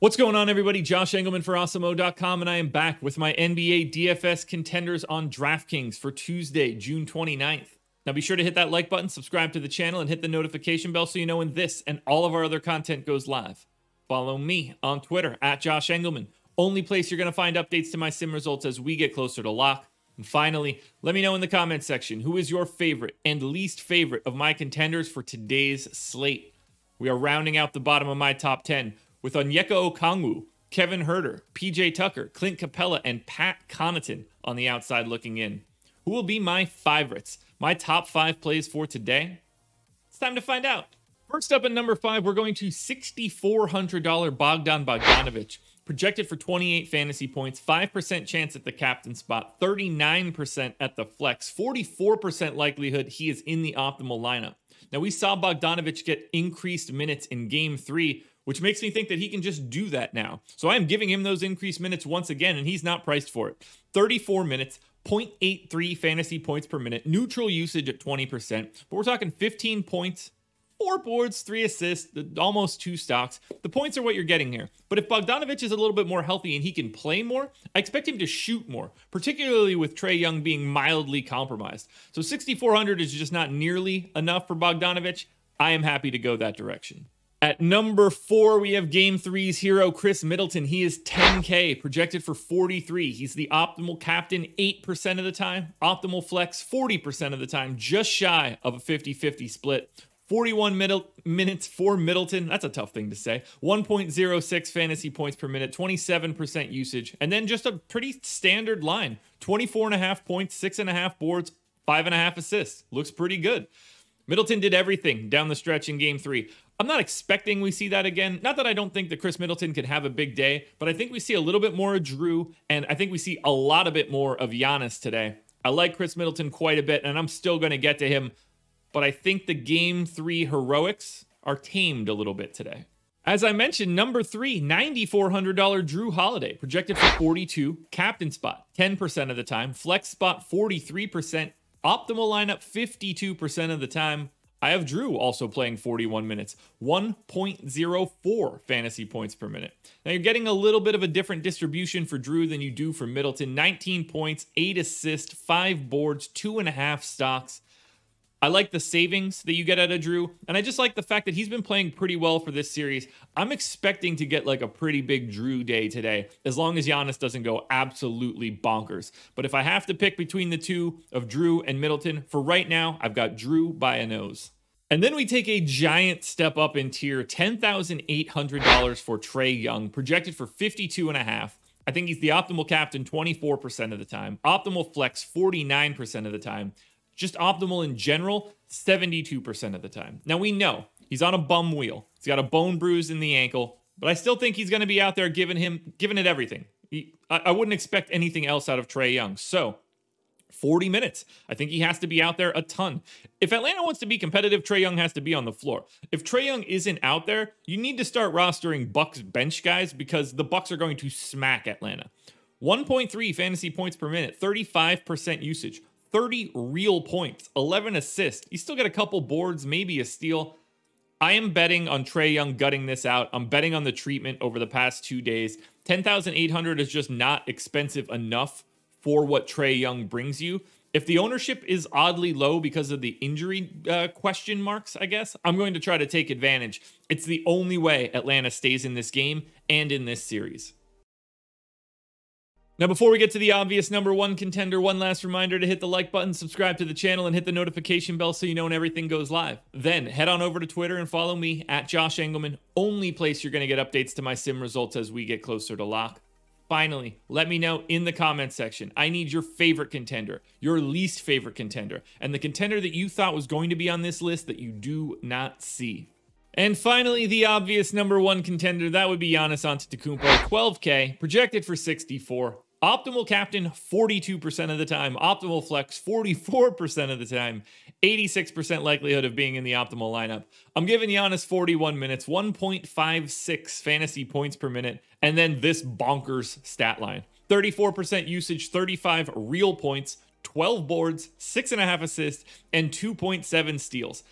What's going on, everybody? Josh Engleman for Awesemo.com, and I am back with my NBA DFS contenders on DraftKings for Tuesday, June 29th. Now be sure to hit that like button, subscribe to the channel, and hit the notification bell so you know when this and all of our other content goes live. Follow me on Twitter at Josh Engleman. Only place you're going to find updates to my sim results as we get closer to lock. And finally, let me know in the comments section who is your favorite and least favorite of my contenders for today's slate. We are rounding out the bottom of my top 10 with Onyeka Okongwu, Kevin Huerter, PJ Tucker, Clint Capella, and Pat Connaughton on the outside looking in. Who will be my favorites? My top 5 plays for today? It's time to find out. First up at number 5, we're going to $6,400 Bogdan Bogdanovic. Projected for 28 fantasy points, 5% chance at the captain spot, 39% at the flex, 44% likelihood he is in the optimal lineup. Now, we saw Bogdanovic get increased minutes in Game 3, which makes me think that he can just do that now. So I am giving him those increased minutes once again, and he's not priced for it. 34 minutes, 0.83 fantasy points per minute, neutral usage at 20%, but we're talking 15 points, 4 boards, 3 assists, almost 2 stocks. The points are what you're getting here. But if Bogdanovic is a little bit more healthy and he can play more, I expect him to shoot more, particularly with Trae Young being mildly compromised. So 6,400 is just not nearly enough for Bogdanovic. I am happy to go that direction. At number 4, we have Game 3's hero, Chris Middleton. He is 10K, projected for 43. He's the optimal captain 8% of the time, optimal flex 40% of the time, just shy of a 50-50 split. 41 minutes for Middleton. That's a tough thing to say. 1.06 fantasy points per minute, 27% usage, and then just a pretty standard line. 24.5 points, 6.5 boards, 5.5 assists. Looks pretty good. Middleton did everything down the stretch in Game 3. I'm not expecting we see that again. Not that I don't think that Chris Middleton could have a big day, but I think we see a little bit more of Drew, and I think we see a lot of bit more of Giannis today. I like Chris Middleton quite a bit, and I'm still going to get to him, but I think the Game 3 heroics are tamed a little bit today. As I mentioned, number 3, $9,400 Drew Holiday, projected for 42, captain spot 10% of the time, flex spot 43%, optimal lineup 52% of the time. I have Drew also playing 41 minutes, 1.04 fantasy points per minute. Now you're getting a little bit of a different distribution for Drew than you do for Middleton. 19 points, 8 assists, 5 boards, 2.5 stocks. I like the savings that you get out of Drew, and I just like the fact that he's been playing pretty well for this series. I'm expecting to get like a pretty big Drew day today, as long as Giannis doesn't go absolutely bonkers. But if I have to pick between the two of Drew and Middleton, for right now, I've got Drew by a nose. And then we take a giant step up in tier, $10,800 for Trae Young, projected for 52.5. I think he's the optimal captain 24% of the time, optimal flex 49% of the time, just optimal in general 72% of the time. Now we know he's on a bum wheel. He's got a bone bruise in the ankle, but I still think he's going to be out there giving it everything. I wouldn't expect anything else out of Trae Young. So 40 minutes. I think he has to be out there a ton. If Atlanta wants to be competitive, Trae Young has to be on the floor. If Trae Young isn't out there, you need to start rostering Bucks bench guys because the Bucks are going to smack Atlanta. 1.3 fantasy points per minute, 35% usage, 30 real points, 11 assists. You still get a couple boards, maybe a steal. I am betting on Trae Young gutting this out. I'm betting on the treatment over the past 2 days. 10,800 is just not expensive enough for what Trae Young brings you. If the ownership is oddly low because of the injury question marks, I guess, I'm going to try to take advantage. It's the only way Atlanta stays in this game and in this series. Now, before we get to the obvious number 1 contender, one last reminder to hit the like button, subscribe to the channel, and hit the notification bell so you know when everything goes live. Then head on over to Twitter and follow me at Josh Engleman. Only place you're going to get updates to my sim results as we get closer to lock. Finally, let me know in the comments section. I need your favorite contender, your least favorite contender, and the contender that you thought was going to be on this list that you do not see. And finally, the obvious number 1 contender, that would be Giannis Antetokounmpo, 12K, projected for 64. Optimal captain, 42% of the time. Optimal flex, 44% of the time. 86% likelihood of being in the optimal lineup. I'm giving Giannis 41 minutes, 1.56 fantasy points per minute, and then this bonkers stat line. 34% usage, 35 real points, 12 boards, 6.5 assists, and 2.7 steals.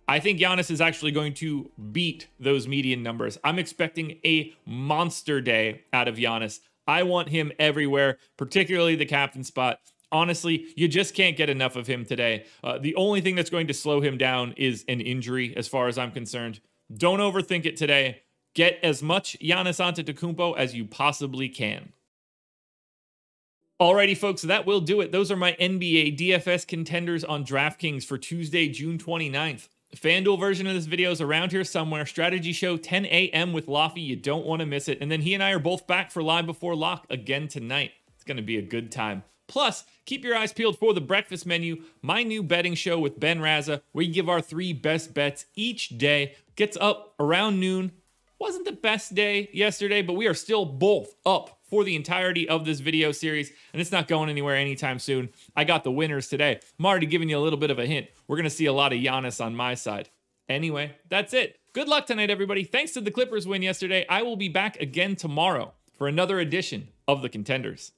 I think Giannis is actually going to beat those median numbers. I'm expecting a monster day out of Giannis. I want him everywhere, particularly the captain spot. Honestly, you just can't get enough of him today. The only thing that's going to slow him down is an injury, as far as I'm concerned. Don't overthink it today. Get as much Giannis Antetokounmpo as you possibly can. Alrighty, folks, that will do it. Those are my NBA DFS contenders on DraftKings for Tuesday, June 29th. FanDuel version of this video is around here somewhere. Strategy show 10 a.m. with Laffy. You don't want to miss it. And then he and I are both back for Live Before Lock again tonight. It's going to be a good time. Plus, keep your eyes peeled for The Breakfast Menu, my new betting show with Ben Raza, where we give our 3 best bets each day. Gets up around noon. Wasn't the best day yesterday, but we are still both up for the entirety of this video series, and it's not going anywhere anytime soon. I got the winners today. I'm already giving you a little bit of a hint. We're going to see a lot of Giannis on my side. Anyway, that's it. Good luck tonight, everybody. Thanks to the Clippers win yesterday. I will be back again tomorrow for another edition of the Contenders.